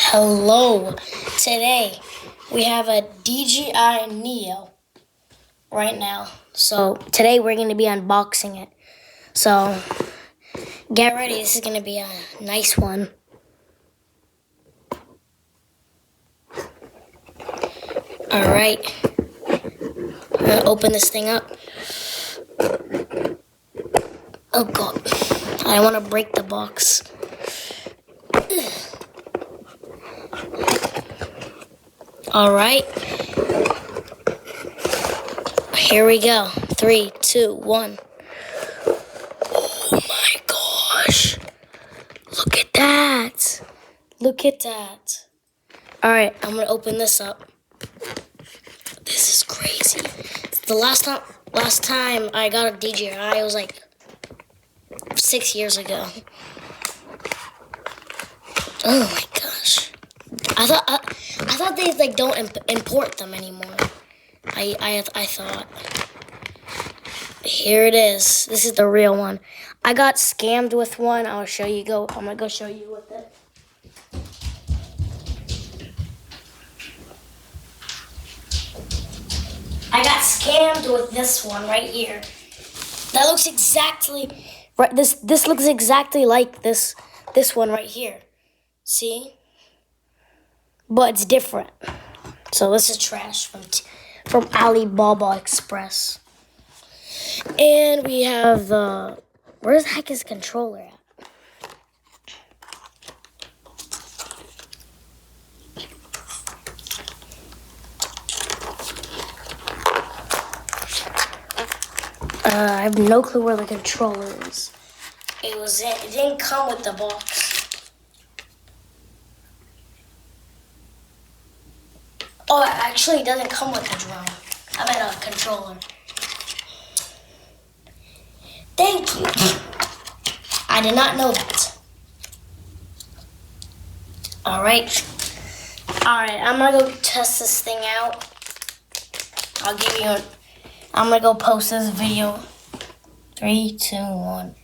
Hello. Today we have a DJI Neo right now. So today we're going to be unboxing it. So get ready. This is going to be a nice one. Alright. I'm going to open this thing up. Oh God. I don't want to break the box. Alright. Here we go. 3, 2, 1. Oh my gosh. Look at that. Look at that. Alright, I'm going to open this up. This is crazy. The last time I got a DJI, it was like 6 years ago. Oh my gosh. I thought they like don't import them anymore. I thought. Here it is. This is the real one. I got scammed with one. I'm gonna go show you with it. I got scammed with this one right here. That looks exactly right. This looks exactly like this one right here. See? But it's different. So this is trash from Alibaba Express. And we have the where the heck is the controller at? I have no clue where the controller is. It didn't come with the box. Oh, actually, it doesn't come with the drone. I meant a controller. Thank you. I did not know that. Alright. Alright, I'm gonna go test this thing out. I'm gonna go post this video. 3, 2, 1.